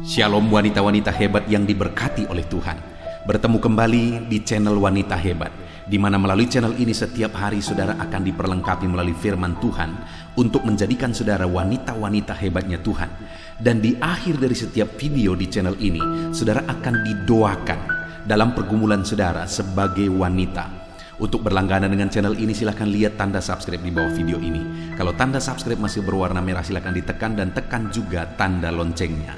Shalom wanita-wanita hebat yang diberkati oleh Tuhan. Bertemu kembali di channel Wanita Hebat, di mana melalui channel ini setiap hari saudara akan diperlengkapi melalui firman Tuhan untuk menjadikan saudara wanita-wanita hebatnya Tuhan. Dan di akhir dari setiap video di channel ini, saudara akan didoakan dalam pergumulan saudara sebagai wanita. Untuk berlangganan dengan channel ini silahkan lihat tanda subscribe di bawah video ini. Kalau tanda subscribe masih berwarna merah silahkan ditekan dan tekan juga tanda loncengnya.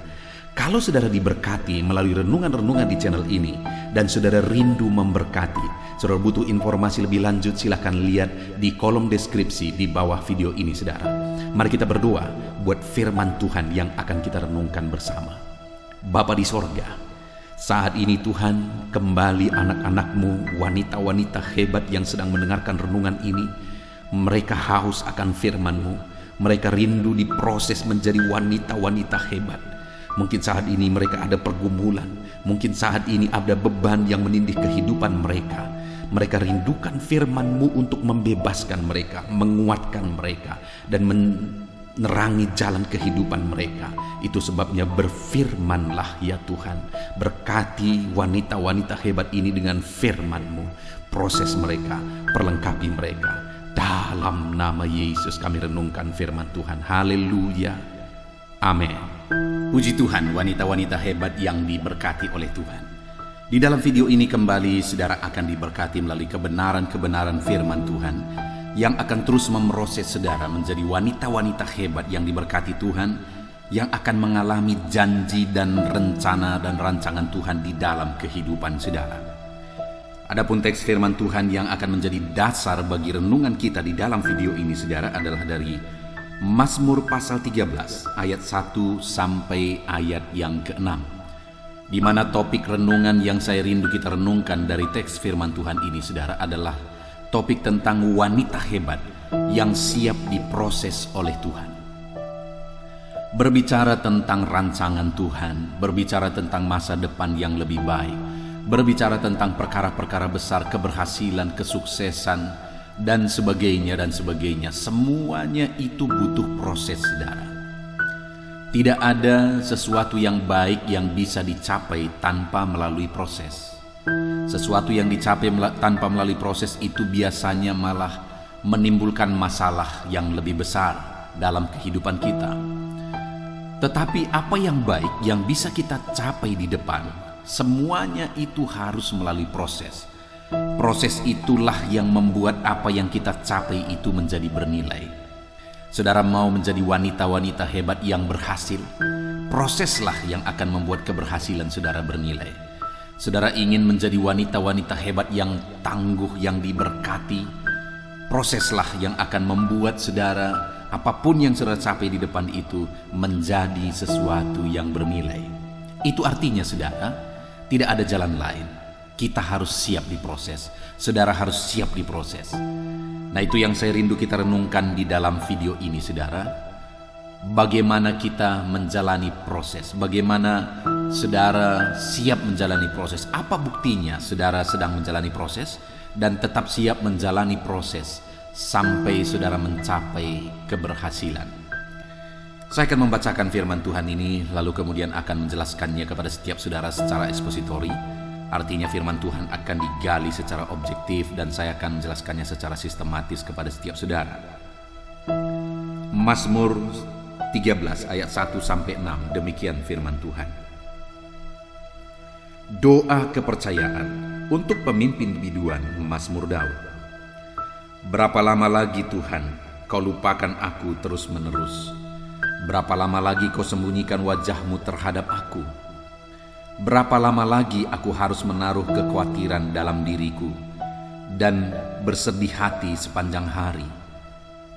Kalau saudara diberkati melalui renungan-renungan di channel ini dan saudara rindu memberkati, saudara butuh informasi lebih lanjut, silahkan lihat di kolom deskripsi di bawah video ini saudara. Mari kita berdoa buat firman Tuhan yang akan kita renungkan bersama. Bapa di sorga, saat ini Tuhan, kembali anak-anak-Mu, wanita-wanita hebat yang sedang mendengarkan renungan ini, mereka haus akan firman-Mu, mereka rindu diproses menjadi wanita-wanita hebat. Mungkin saat ini mereka ada pergumulan, mungkin saat ini ada beban yang menindih kehidupan mereka. Mereka rindukan firman-Mu untuk membebaskan mereka, menguatkan mereka, dan menerangi jalan kehidupan mereka. Itu sebabnya berfirmanlah ya Tuhan. Berkati wanita-wanita hebat ini dengan firman-Mu. Proses mereka, perlengkapi mereka. Dalam nama Yesus kami renungkan firman Tuhan. Haleluya. Amin. Puji Tuhan, wanita-wanita hebat yang diberkati oleh Tuhan. Di dalam video ini kembali saudara akan diberkati melalui kebenaran-kebenaran firman Tuhan yang akan terus memproses saudara menjadi wanita-wanita hebat yang diberkati Tuhan, yang akan mengalami janji dan rencana dan rancangan Tuhan di dalam kehidupan saudara. Adapun teks firman Tuhan yang akan menjadi dasar bagi renungan kita di dalam video ini saudara adalah dari Mazmur pasal 13 ayat 1 sampai ayat yang ke-6, di mana topik renungan yang saya rindu kita renungkan dari teks firman Tuhan ini saudara adalah topik tentang wanita hebat yang siap diproses oleh Tuhan. Berbicara tentang rancangan Tuhan, berbicara tentang masa depan yang lebih baik, berbicara tentang perkara-perkara besar, keberhasilan, kesuksesan, dan sebagainya, semuanya itu butuh proses saudara. Tidak ada sesuatu yang baik yang bisa dicapai tanpa melalui proses. Sesuatu yang dicapai tanpa melalui proses itu biasanya malah menimbulkan masalah yang lebih besar dalam kehidupan kita. Tetapi apa yang baik yang bisa kita capai di depan, semuanya itu harus melalui proses. Proses itulah yang membuat apa yang kita capai itu menjadi bernilai. Saudara mau menjadi wanita-wanita hebat yang berhasil, proseslah yang akan membuat keberhasilan saudara bernilai. Saudara ingin menjadi wanita-wanita hebat yang tangguh, yang diberkati, proseslah yang akan membuat saudara, apapun yang saudara capai di depan itu menjadi sesuatu yang bernilai. Itu artinya saudara, tidak ada jalan lain. Kita harus siap diproses. Saudara harus siap diproses. Nah, itu yang saya rindu kita renungkan di dalam video ini saudara. Bagaimana kita menjalani proses, bagaimana saudara siap menjalani proses. Apa buktinya saudara sedang menjalani proses dan tetap siap menjalani proses sampai saudara mencapai keberhasilan. Saya akan membacakan firman Tuhan ini lalu kemudian akan menjelaskannya kepada setiap saudara secara ekspositori. Artinya firman Tuhan akan digali secara objektif dan saya akan menjelaskannya secara sistematis kepada setiap saudara. Mazmur 13 ayat 1 sampai 6, demikian firman Tuhan. Doa kepercayaan untuk pemimpin biduan, Mazmur Daud. Berapa lama lagi Tuhan kau lupakan aku terus menerus? Berapa lama lagi kau sembunyikan wajah-Mu terhadap aku? Berapa lama lagi aku harus menaruh kekhawatiran dalam diriku dan bersedih hati sepanjang hari?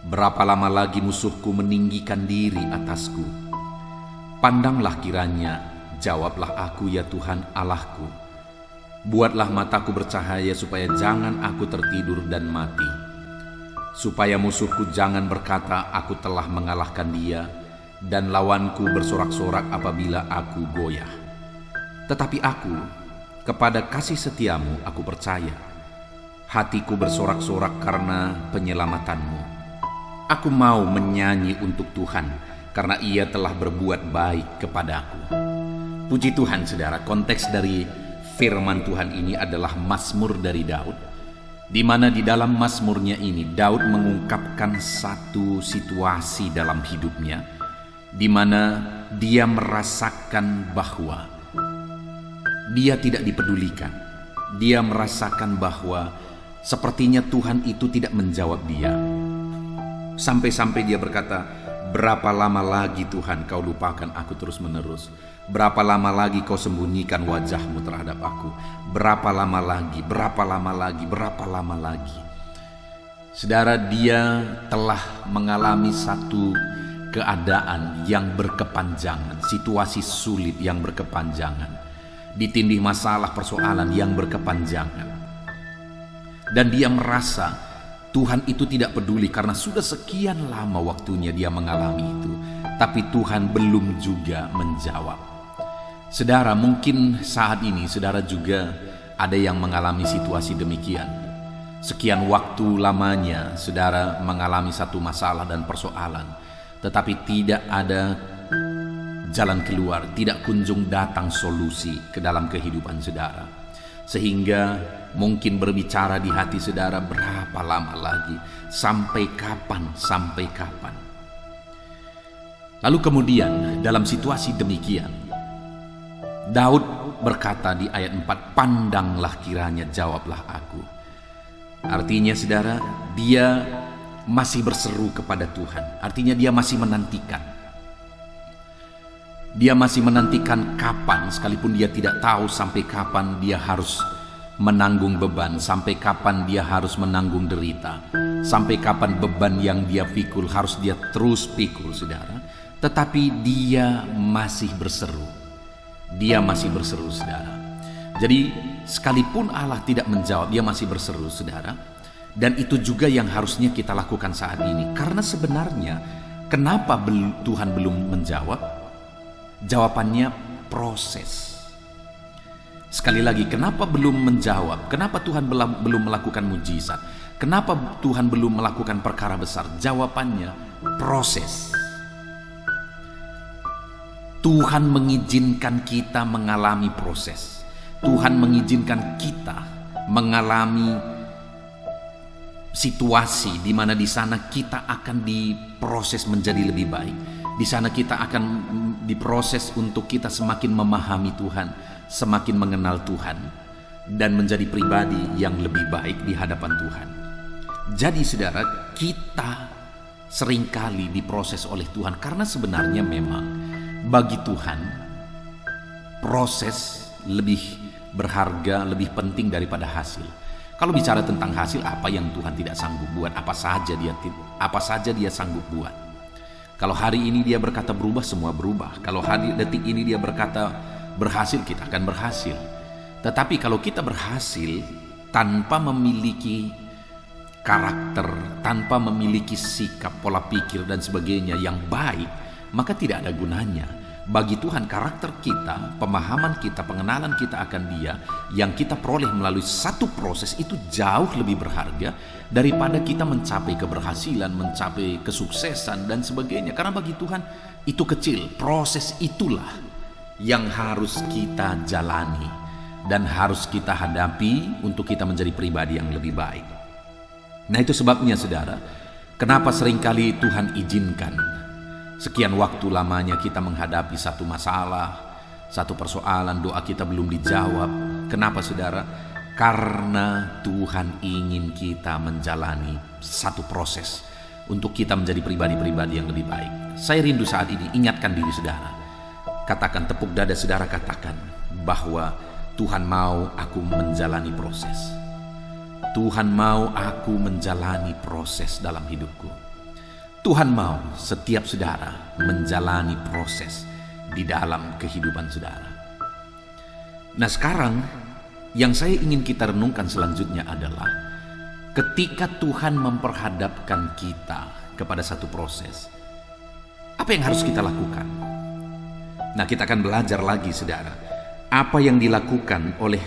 Berapa lama lagi musuhku meninggikan diri atasku? Pandanglah kiranya, jawablah aku ya Tuhan Allahku. Buatlah mataku bercahaya supaya jangan aku tertidur dan mati. Supaya musuhku jangan berkata aku telah mengalahkan dia dan lawanku bersorak-sorak apabila aku goyah. Tetapi aku, kepada kasih setiamu aku percaya. Hatiku bersorak-sorak karena penyelamatanmu. Aku mau menyanyi untuk Tuhan, karena Ia telah berbuat baik kepadaku. Puji Tuhan saudara, konteks dari firman Tuhan ini adalah Mazmur dari Daud, di mana di dalam Mazmurnya ini Daud mengungkapkan satu situasi dalam hidupnya, di mana dia merasakan bahwa dia tidak dipedulikan. Dia merasakan bahwa sepertinya Tuhan itu tidak menjawab dia. Sampai-sampai dia berkata, "Berapa lama lagi Tuhan kau lupakan aku terus-menerus? Berapa lama lagi kau sembunyikan wajahmu terhadap aku? Berapa lama lagi, berapa lama lagi, berapa lama lagi?" Saudara, dia telah mengalami satu keadaan yang berkepanjangan, situasi sulit yang berkepanjangan, ditindih masalah persoalan yang berkepanjangan. Dan dia merasa Tuhan itu tidak peduli karena sudah sekian lama waktunya dia mengalami itu, tapi Tuhan belum juga menjawab. Saudara, mungkin saat ini saudara juga ada yang mengalami situasi demikian. Sekian waktu lamanya saudara mengalami satu masalah dan persoalan, tetapi tidak ada jalan keluar, tidak kunjung datang solusi ke dalam kehidupan saudara. Sehingga mungkin berbicara di hati saudara, berapa lama lagi? Sampai kapan? Sampai kapan? Lalu kemudian dalam situasi demikian, Daud berkata di ayat 4, "Pandanglah kiranya, jawablah aku." Artinya saudara, dia masih berseru kepada Tuhan. Artinya dia masih menantikan. Dia masih menantikan kapan, sekalipun dia tidak tahu sampai kapan dia harus menanggung beban, sampai kapan dia harus menanggung derita, sampai kapan beban yang dia pikul harus dia terus pikul saudara. Tetapi dia masih berseru. Dia masih berseru saudara. Jadi sekalipun Allah tidak menjawab, dia masih berseru saudara. Dan itu juga yang harusnya kita lakukan saat ini. Karena sebenarnya kenapa Tuhan belum menjawab? Jawabannya proses. Sekali lagi, kenapa belum menjawab? Kenapa Tuhan belum melakukan mujizat? Kenapa Tuhan belum melakukan perkara besar? Jawabannya proses. Tuhan mengizinkan kita mengalami proses. Tuhan mengizinkan kita mengalami situasi di mana di sana kita akan diproses menjadi lebih baik. Di sana kita akan diproses untuk kita semakin memahami Tuhan, semakin mengenal Tuhan, dan menjadi pribadi yang lebih baik di hadapan Tuhan. Jadi saudara, kita seringkali diproses oleh Tuhan karena sebenarnya memang bagi Tuhan proses lebih berharga, lebih penting daripada hasil. Kalau bicara tentang hasil, apa yang Tuhan tidak sanggup buat? Apa saja dia sanggup buat. Kalau hari ini dia berkata berubah, semua berubah. Kalau hari detik ini dia berkata berhasil, kita akan berhasil. Tetapi kalau kita berhasil tanpa memiliki karakter, tanpa memiliki sikap, pola pikir dan sebagainya yang baik, maka tidak ada gunanya. Bagi Tuhan, karakter kita, pemahaman kita, pengenalan kita akan Dia yang kita peroleh melalui satu proses itu jauh lebih berharga daripada kita mencapai keberhasilan, mencapai kesuksesan dan sebagainya. Karena bagi Tuhan itu kecil. Proses itulah yang harus kita jalani dan harus kita hadapi untuk kita menjadi pribadi yang lebih baik. Nah, itu sebabnya saudara, kenapa seringkali Tuhan izinkan sekian waktu lamanya kita menghadapi satu masalah, satu persoalan, doa kita belum dijawab. Kenapa saudara? Karena Tuhan ingin kita menjalani satu proses untuk kita menjadi pribadi-pribadi yang lebih baik. Saya rindu saat ini, ingatkan diri saudara. Katakan, tepuk dada saudara, katakan bahwa Tuhan mau aku menjalani proses. Tuhan mau aku menjalani proses dalam hidupku. Tuhan mau setiap saudara menjalani proses di dalam kehidupan saudara. Nah, sekarang yang saya ingin kita renungkan selanjutnya adalah ketika Tuhan memperhadapkan kita kepada satu proses, apa yang harus kita lakukan? Nah, kita akan belajar lagi saudara, apa yang dilakukan oleh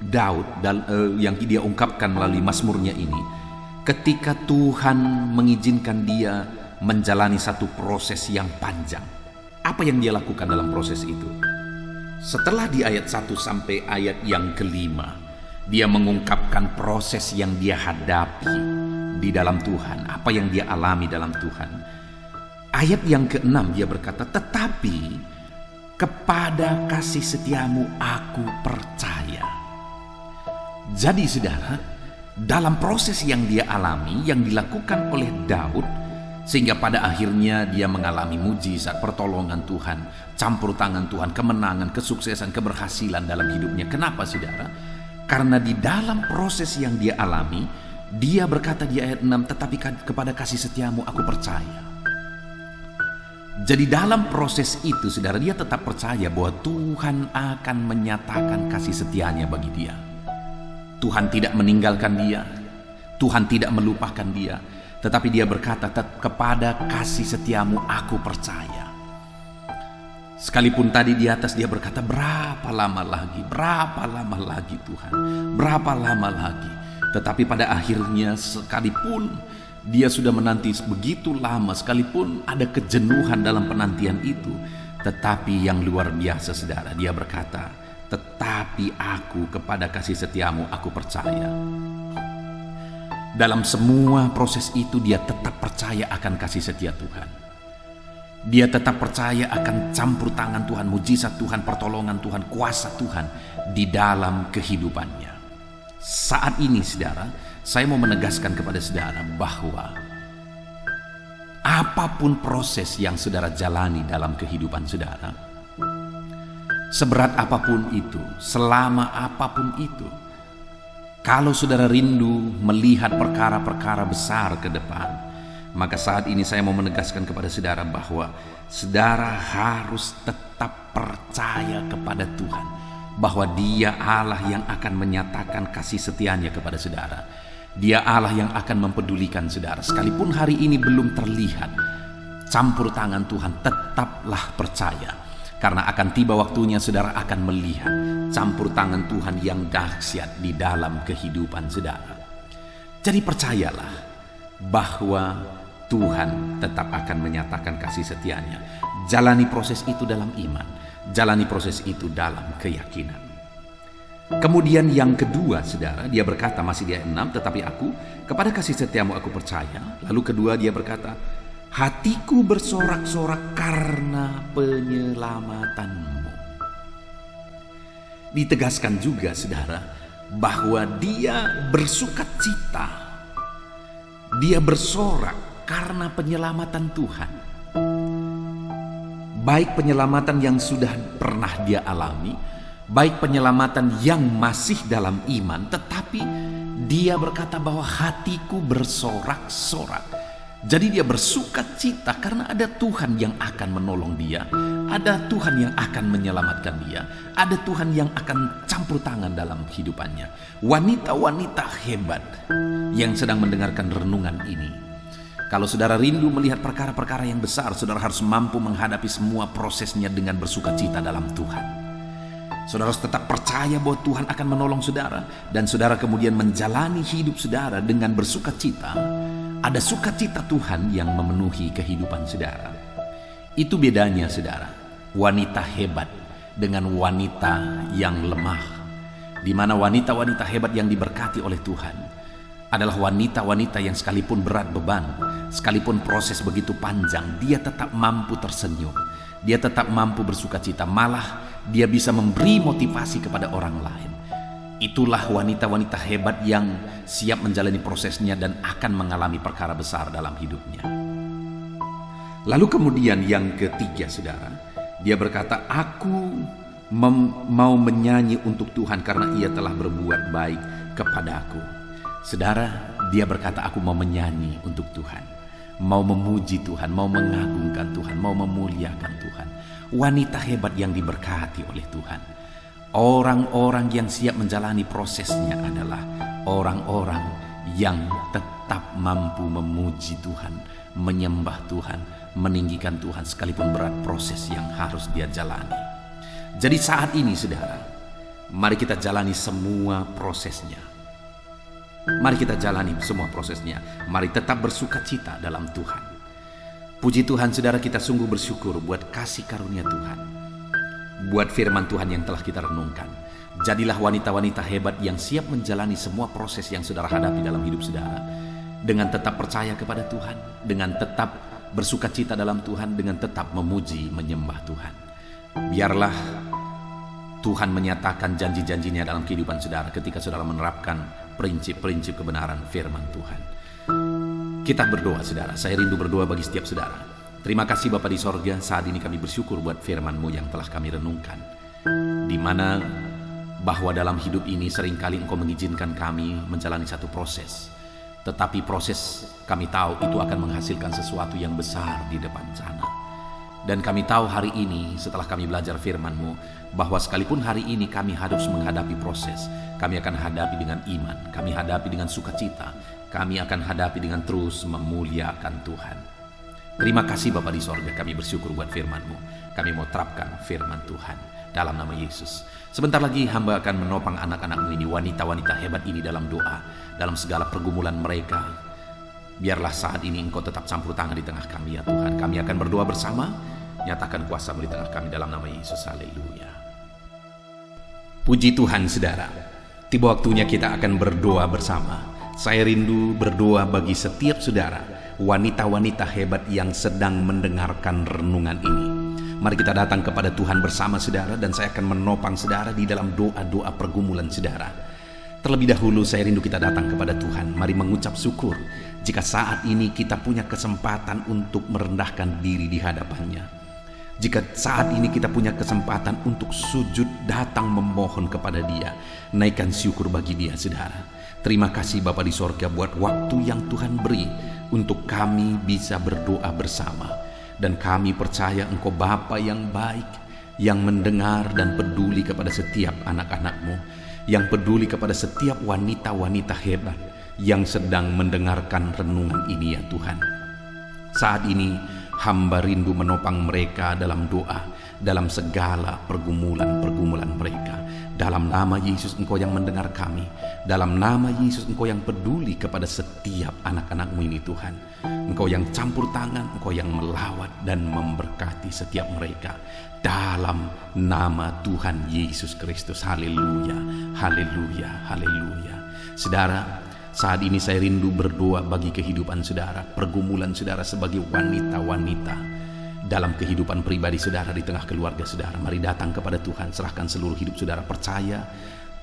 Daud yang dia ungkapkan melalui Mazmurnya ini. Ketika Tuhan mengizinkan dia menjalani satu proses yang panjang, apa yang dia lakukan dalam proses itu? Setelah di ayat 1 sampai ayat yang kelima, dia mengungkapkan proses yang dia hadapi di dalam Tuhan, apa yang dia alami dalam Tuhan. Ayat yang ke-6 dia berkata, tetapi kepada kasih setiamu aku percaya. Jadi saudara, dalam proses yang dia alami, yang dilakukan oleh Daud, sehingga pada akhirnya dia mengalami mujizat, pertolongan Tuhan, campur tangan Tuhan, kemenangan, kesuksesan, keberhasilan dalam hidupnya. Kenapa saudara? Karena di dalam proses yang dia alami, dia berkata di ayat 6, tetapi kepada kasih setiamu aku percaya. Jadi dalam proses itu saudara, dia tetap percaya bahwa Tuhan akan menyatakan kasih setianya bagi dia. Tuhan tidak meninggalkan dia, Tuhan tidak melupakan dia, tetapi dia berkata, kepada kasih setiamu aku percaya. Sekalipun tadi di atas dia berkata, berapa lama lagi Tuhan, berapa lama lagi. Tetapi pada akhirnya sekalipun dia sudah menanti begitu lama, sekalipun ada kejenuhan dalam penantian itu, tetapi yang luar biasa saudara, dia berkata, tetapi aku kepada kasih setiamu aku percaya. Dalam semua proses itu dia tetap percaya akan kasih setia Tuhan. Dia tetap percaya akan campur tangan Tuhan, mujizat Tuhan, pertolongan Tuhan, kuasa Tuhan di dalam kehidupannya. Saat ini saudara, saya mau menegaskan kepada saudara bahwa apapun proses yang saudara jalani dalam kehidupan saudara, seberat apapun itu, selama apapun itu, kalau saudara rindu melihat perkara-perkara besar ke depan, maka saat ini saya mau menegaskan kepada saudara bahwa saudara harus tetap percaya kepada Tuhan, bahwa Dia Allah yang akan menyatakan kasih setianya kepada saudara. Dia Allah yang akan mempedulikan saudara. Sekalipun hari ini belum terlihat campur tangan Tuhan, tetaplah percaya. Karena akan tiba waktunya saudara akan melihat campur tangan Tuhan yang dahsyat di dalam kehidupan saudara. Jadi percayalah bahwa Tuhan tetap akan menyatakan kasih setianya. Jalani proses itu dalam iman, jalani proses itu dalam keyakinan. Kemudian yang kedua saudara, dia berkata masih di ayat 6, tetapi aku kepada kasih setiamu aku percaya. Lalu kedua dia berkata, hatiku bersorak-sorak karena penyelamatanmu. Ditegaskan juga saudara bahwa dia bersukacita, dia bersorak karena penyelamatan Tuhan. Baik penyelamatan yang sudah pernah dia alami, baik penyelamatan yang masih dalam iman, tetapi dia berkata bahwa hatiku bersorak-sorak. Jadi dia bersukacita karena ada Tuhan yang akan menolong dia, ada Tuhan yang akan menyelamatkan dia, ada Tuhan yang akan campur tangan dalam hidupannya. Wanita-wanita hebat yang sedang mendengarkan renungan ini, kalau saudara rindu melihat perkara-perkara yang besar, saudara harus mampu menghadapi semua prosesnya dengan bersukacita dalam Tuhan. Saudara harus tetap percaya bahwa Tuhan akan menolong saudara, dan saudara kemudian menjalani hidup saudara dengan bersukacita. Ada sukacita Tuhan yang memenuhi kehidupan saudara. Itu bedanya saudara, wanita hebat dengan wanita yang lemah. Di mana wanita-wanita hebat yang diberkati oleh Tuhan adalah wanita-wanita yang sekalipun berat beban, sekalipun proses begitu panjang, dia tetap mampu tersenyum, dia tetap mampu bersukacita, malah dia bisa memberi motivasi kepada orang lain. Itulah wanita-wanita hebat yang siap menjalani prosesnya dan akan mengalami perkara besar dalam hidupnya. Lalu kemudian yang ketiga saudara, dia berkata, aku mau menyanyi untuk Tuhan karena Ia telah berbuat baik kepadaku. Saudara, dia berkata, aku mau menyanyi untuk Tuhan, mau memuji Tuhan, mau mengagungkan Tuhan, mau memuliakan Tuhan. Wanita hebat yang diberkati oleh Tuhan. Orang-orang yang siap menjalani prosesnya adalah orang-orang yang tetap mampu memuji Tuhan, menyembah Tuhan, meninggikan Tuhan sekalipun berat proses yang harus dia jalani. Jadi saat ini saudara, mari kita jalani semua prosesnya. Mari kita jalani semua prosesnya. Mari tetap bersukacita dalam Tuhan. Puji Tuhan saudara, kita sungguh bersyukur buat kasih karunia Tuhan. buat firman Tuhan yang telah kita renungkan. Jadilah wanita-wanita hebat yang siap menjalani semua proses yang saudara hadapi dalam hidup saudara, dengan tetap percaya kepada Tuhan, dengan tetap bersuka cita dalam Tuhan, dengan tetap memuji menyembah Tuhan. Biarlah Tuhan menyatakan janji-janjinya dalam kehidupan saudara ketika saudara menerapkan prinsip-prinsip kebenaran firman Tuhan. Kita berdoa saudara, saya rindu berdoa bagi setiap saudara. Terima kasih Bapa di sorga, saat ini kami bersyukur buat firman-Mu yang telah kami renungkan, di mana bahwa dalam hidup ini seringkali Engkau mengizinkan kami menjalani satu proses, tetapi proses kami tahu itu akan menghasilkan sesuatu yang besar di depan sana. Dan kami tahu hari ini setelah kami belajar firman-Mu, bahwa sekalipun hari ini kami harus menghadapi proses, kami akan hadapi dengan iman, kami hadapi dengan sukacita, kami akan hadapi dengan terus memuliakan Tuhan. Terima kasih Bapa di sorga, kami bersyukur buat firman-Mu. Kami mau terapkan firman Tuhan dalam nama Yesus. Sebentar lagi hamba akan menopang anak-anak-Mu ini, wanita-wanita hebat ini dalam doa, dalam segala pergumulan mereka. Biarlah saat ini Engkau tetap campur tangan di tengah kami ya Tuhan. Kami akan berdoa bersama, nyatakan kuasa-Mu di tengah kami dalam nama Yesus. Haleluya. Puji Tuhan saudara, tiba waktunya kita akan berdoa bersama. Saya rindu berdoa bagi setiap saudara, wanita-wanita hebat yang sedang mendengarkan renungan ini. Mari kita datang kepada Tuhan bersama saudara, dan saya akan menopang saudara di dalam doa-doa pergumulan saudara. Terlebih dahulu saya rindu kita datang kepada Tuhan. Mari mengucap syukur jika saat ini kita punya kesempatan untuk merendahkan diri di hadapannya. Jika saat ini kita punya kesempatan untuk sujud datang memohon kepada Dia, naikkan syukur bagi Dia saudara. Terima kasih Bapa di sorga buat waktu yang Tuhan beri untuk kami bisa berdoa bersama. Dan kami percaya Engkau Bapa yang baik, yang mendengar dan peduli kepada setiap anak-anak-Mu, yang peduli kepada setiap wanita-wanita hebat yang sedang mendengarkan renungan ini ya Tuhan. Saat ini hamba rindu menopang mereka dalam doa, dalam segala pergumulan-pergumulan mereka. Dalam nama Yesus Engkau yang mendengar kami, dalam nama Yesus Engkau yang peduli kepada setiap anak-anak-Mu ini Tuhan. Engkau yang campur tangan, Engkau yang melawat dan memberkati setiap mereka. Dalam nama Tuhan Yesus Kristus. Haleluya, haleluya, haleluya. Saudara, saat ini saya rindu berdoa bagi kehidupan saudara, pergumulan saudara sebagai wanita-wanita dalam kehidupan pribadi saudara, di tengah keluarga saudara. Mari datang kepada Tuhan, serahkan seluruh hidup saudara. Percaya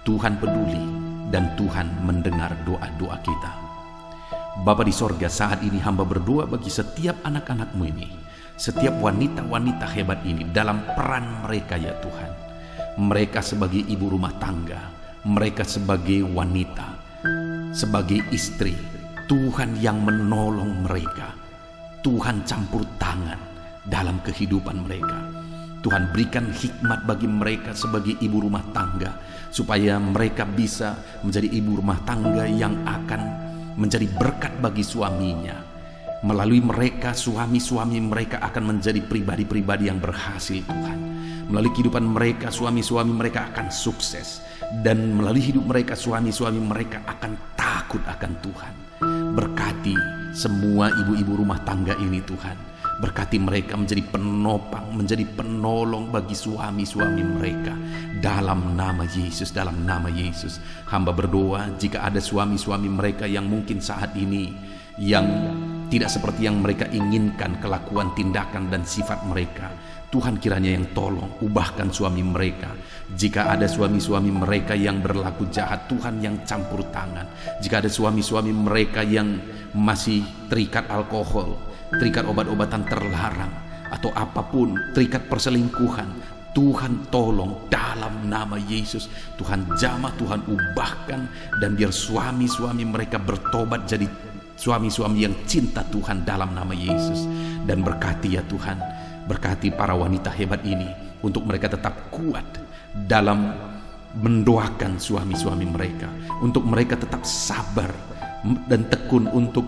Tuhan peduli dan Tuhan mendengar doa-doa kita. Bapa di sorga, saat ini hamba berdoa bagi setiap anak-anak-Mu ini, setiap wanita-wanita hebat ini dalam peran mereka ya Tuhan. Mereka sebagai ibu rumah tangga, mereka sebagai wanita, sebagai istri. Tuhan yang menolong mereka, Tuhan campur tangan dalam kehidupan mereka. Tuhan berikan hikmat bagi mereka sebagai ibu rumah tangga, supaya mereka bisa menjadi ibu rumah tangga yang akan menjadi berkat bagi suaminya. Melalui mereka, suami-suami mereka akan menjadi pribadi-pribadi yang berhasil Tuhan. Melalui kehidupan mereka, suami-suami mereka akan sukses. Dan melalui hidup mereka, suami-suami mereka akan takut akan Tuhan. Berkati semua ibu-ibu rumah tangga ini Tuhan. Berkati mereka menjadi penopang, menjadi penolong bagi suami-suami mereka. Dalam nama Yesus, dalam nama Yesus. Hamba berdoa jika ada suami-suami mereka yang mungkin saat ini yang tidak seperti yang mereka inginkan kelakuan, tindakan dan sifat mereka, Tuhan kiranya yang tolong ubahkan suami mereka. Jika ada suami-suami mereka yang berlaku jahat, Tuhan yang campur tangan. Jika ada suami-suami mereka yang masih terikat alkohol, terikat obat-obatan terlarang, atau apapun, terikat perselingkuhan, Tuhan tolong dalam nama Yesus. Tuhan jamah, Tuhan ubahkan, dan biar suami-suami mereka bertobat jadi suami-suami yang cinta Tuhan dalam nama Yesus. Dan berkati ya Tuhan, berkati para wanita hebat ini untuk mereka tetap kuat dalam mendoakan suami-suami mereka, untuk mereka tetap sabar dan tekun untuk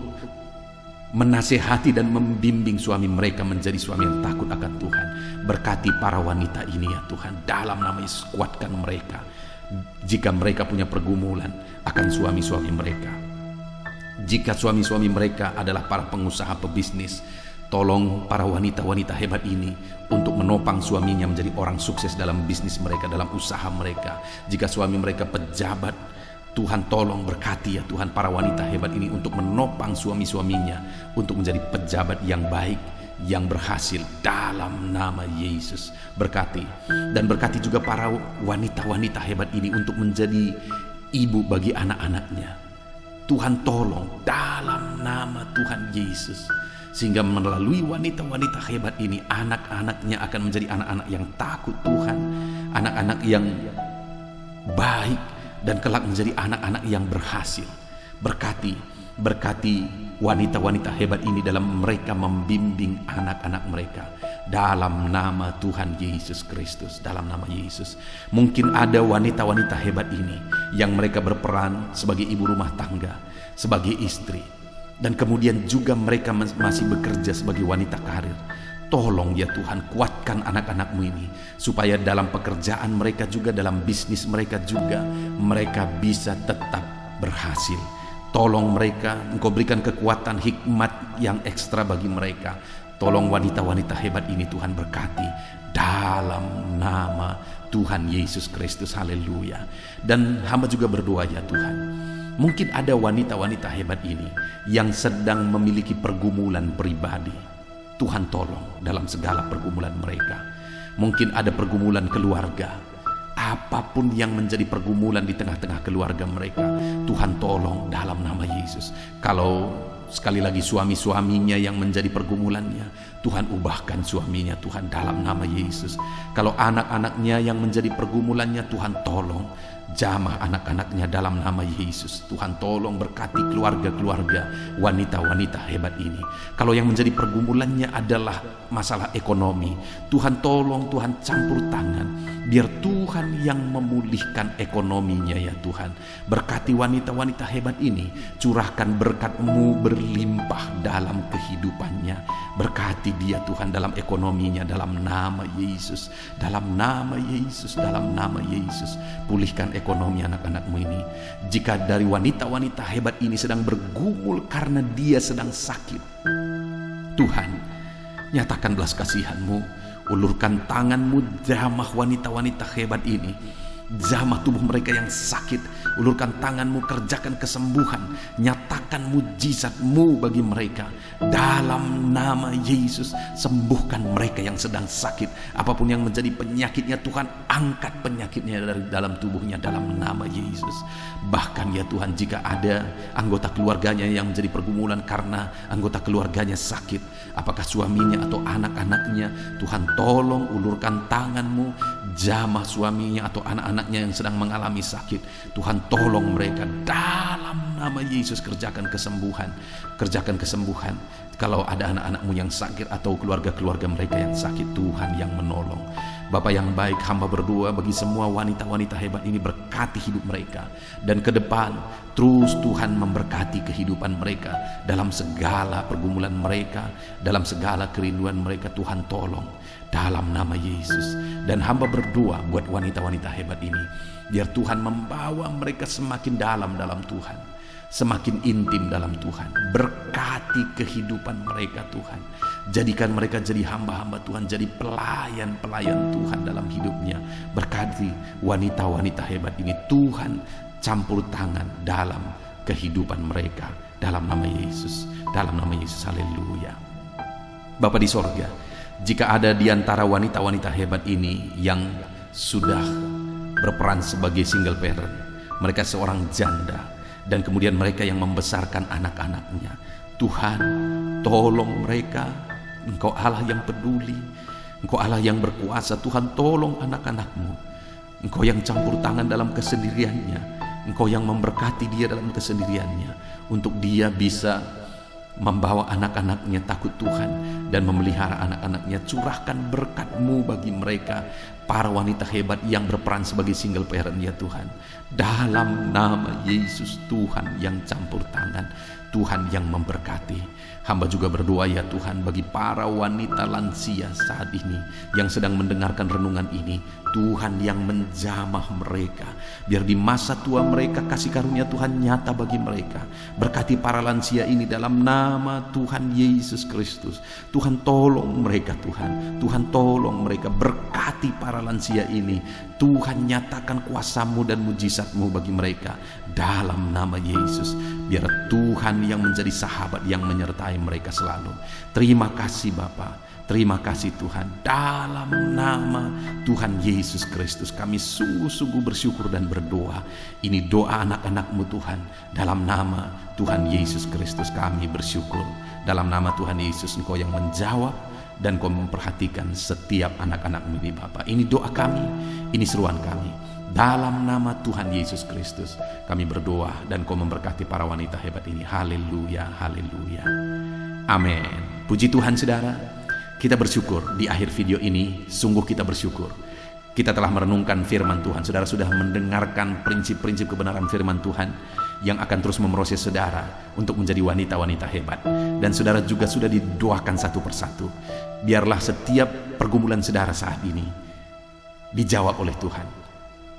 menasehati dan membimbing suami mereka menjadi suami yang takut akan Tuhan. Berkati para wanita ini ya Tuhan, dalam nama Yesus kuatkan mereka jika mereka punya pergumulan akan suami-suami mereka. Jika suami-suami mereka adalah para pengusaha pebisnis, Tolong para wanita-wanita hebat ini untuk menopang suaminya menjadi orang sukses dalam bisnis mereka, dalam usaha mereka. Jika suami mereka pejabat, Tuhan tolong berkati ya Tuhan para wanita hebat ini untuk menopang suami-suaminya untuk menjadi pejabat yang baik, yang berhasil dalam nama Yesus. Berkati dan berkati juga para wanita-wanita hebat ini untuk menjadi ibu bagi anak-anaknya. Tuhan tolong dalam nama Tuhan Yesus, sehingga melalui wanita-wanita hebat ini anak-anaknya akan menjadi anak-anak yang takut Tuhan, anak-anak yang baik, dan kelak menjadi anak-anak yang berhasil. Berkati wanita-wanita hebat ini dalam mereka membimbing anak-anak mereka dalam nama Tuhan Yesus Kristus, dalam nama Yesus. Mungkin ada wanita-wanita hebat ini yang mereka berperan sebagai ibu rumah tangga, sebagai istri, dan kemudian juga mereka masih bekerja sebagai wanita karir. Tolong ya Tuhan, kuatkan anak-anakmu ini supaya dalam pekerjaan mereka juga, dalam bisnis mereka juga, mereka bisa tetap berhasil. Tolong mereka, Engkau berikan kekuatan, hikmat yang ekstra bagi mereka. Tolong wanita-wanita hebat ini Tuhan berkati dalam nama Tuhan Yesus Kristus. Haleluya. Dan hamba juga berdoa ya Tuhan, mungkin ada wanita-wanita hebat ini yang sedang memiliki pergumulan pribadi. Tuhan tolong dalam segala pergumulan mereka. Mungkin ada pergumulan keluarga. Apapun yang menjadi pergumulan di tengah-tengah keluarga mereka, Tuhan tolong dalam nama Yesus. Kalau sekali lagi suami-suaminya yang menjadi pergumulannya, Tuhan ubahkan suaminya Tuhan dalam nama Yesus. Kalau anak-anaknya yang menjadi pergumulannya, Tuhan tolong jamah anak-anaknya dalam nama Yesus. Tuhan tolong berkati keluarga-keluarga wanita-wanita hebat ini. Kalau yang menjadi pergumulannya adalah masalah ekonomi, Tuhan tolong, Tuhan campur tangan, biar Tuhan yang memulihkan ekonominya ya Tuhan. Berkati wanita-wanita hebat ini, curahkan berkat-Mu berlimpah dalam kehidupannya. Berkati dia Tuhan dalam ekonominya dalam nama Yesus, dalam nama Yesus, dalam nama Yesus. Pulihkan ekonomi anak-anakmu ini. Jika dari wanita-wanita hebat ini sedang bergumul karena dia sedang sakit, Tuhan nyatakan belas kasihan-Mu, ulurkan tangan-Mu, jamah wanita-wanita hebat ini, jamah tubuh mereka yang sakit. Ulurkan tangan-Mu, kerjakan kesembuhan, nyatakan mujizat-Mu bagi mereka dalam nama Yesus. Sembuhkan mereka yang sedang sakit, apapun yang menjadi penyakitnya Tuhan, angkat penyakitnya dari dalam tubuhnya dalam nama Yesus. Bahkan ya Tuhan, jika ada anggota keluarganya yang menjadi pergumulan karena anggota keluarganya sakit, apakah suaminya atau anak-anaknya, Tuhan tolong ulurkan tangan-Mu, jamah suaminya atau anak-anaknya yang sedang mengalami sakit. Tuhan tolong mereka dalam nama Yesus. Kerjakan kesembuhan, kerjakan kesembuhan. Kalau ada anak-anakmu yang sakit atau keluarga-keluarga mereka yang sakit, Tuhan yang menolong. Bapa yang baik, hamba berdoa bagi semua wanita-wanita hebat ini, berkati hidup mereka, dan ke depan terus Tuhan memberkati kehidupan mereka dalam segala pergumulan mereka, dalam segala kerinduan mereka. Tuhan tolong dalam nama Yesus. Dan hamba berdoa buat wanita-wanita hebat ini, biar Tuhan membawa mereka semakin dalam Tuhan, semakin intim dalam Tuhan. Berkati kehidupan mereka Tuhan. Jadikan mereka jadi hamba-hamba Tuhan, jadi pelayan-pelayan Tuhan dalam hidupnya. Berkati wanita-wanita hebat ini, Tuhan campur tangan dalam kehidupan mereka dalam nama Yesus, dalam nama Yesus. Haleluya. Bapa di sorga, jika ada di antara wanita-wanita hebat ini yang sudah berperan sebagai single parent, mereka seorang janda, dan kemudian mereka yang membesarkan anak-anaknya, Tuhan tolong mereka. Engkau Allah yang peduli, Engkau Allah yang berkuasa. Tuhan tolong anak-anakmu. Engkau yang campur tangan dalam kesendiriannya, Engkau yang memberkati dia dalam kesendiriannya, untuk dia bisa membawa anak-anaknya takut Tuhan dan memelihara anak-anaknya. Curahkan berkat-Mu bagi mereka, para wanita hebat yang berperan sebagai single parent ya Tuhan. Dalam nama Yesus, Tuhan yang campur tangan, Tuhan yang memberkati. Hamba juga berdoa ya Tuhan bagi para wanita lansia saat ini yang sedang mendengarkan renungan ini. Tuhan yang menjamah mereka, biar di masa tua mereka kasih karunia Tuhan nyata bagi mereka. Berkati para lansia ini dalam nama Tuhan Yesus Kristus. Tuhan tolong mereka Tuhan. Tuhan tolong mereka, berkati para lansia ini. Tuhan nyatakan kuasa-Mu dan mujizat-Mu bagi mereka dalam nama Yesus. Biar Tuhan yang menjadi sahabat yang menyertai mereka selalu. Terima kasih Bapa. Terima kasih Tuhan. Dalam nama Tuhan Yesus Kristus kami sungguh-sungguh bersyukur dan berdoa. Ini doa anak-anak-Mu Tuhan. Dalam nama Tuhan Yesus Kristus kami bersyukur. Dalam nama Tuhan Yesus Engkau yang menjawab dan Kau memperhatikan setiap anak-anak-Mu ini Bapa. Ini doa kami, ini seruan kami. Dalam nama Tuhan Yesus Kristus kami berdoa dan Kau memberkati para wanita hebat ini. Haleluya, haleluya. Amin. Puji Tuhan saudara. Kita bersyukur di akhir video ini, sungguh kita bersyukur. Kita telah merenungkan firman Tuhan. Saudara sudah mendengarkan prinsip-prinsip kebenaran firman Tuhan yang akan terus memproses saudara untuk menjadi wanita-wanita hebat. Dan saudara juga sudah didoakan satu persatu. Biarlah setiap pergumulan saudara saat ini dijawab oleh Tuhan.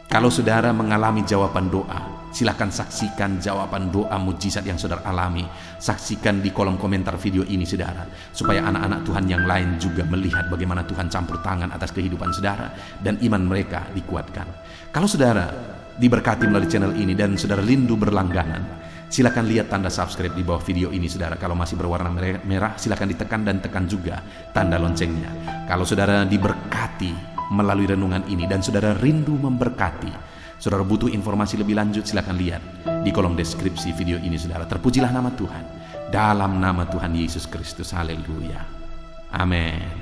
Kalau saudara mengalami jawaban doa, silakan saksikan jawaban doa mujizat yang saudara alami. Saksikan di kolom komentar video ini saudara, supaya anak-anak Tuhan yang lain juga melihat bagaimana Tuhan campur tangan atas kehidupan saudara dan iman mereka dikuatkan. Kalau saudara diberkati melalui channel ini dan saudara rindu berlangganan, silakan lihat tanda subscribe di bawah video ini saudara. Kalau masih berwarna merah, silakan ditekan dan tekan juga tanda loncengnya. Kalau saudara diberkati melalui renungan ini dan saudara rindu memberkati, saudara butuh informasi lebih lanjut, silakan lihat di kolom deskripsi video ini saudara. Terpujilah nama Tuhan dalam nama Tuhan Yesus Kristus. Haleluya. Amin.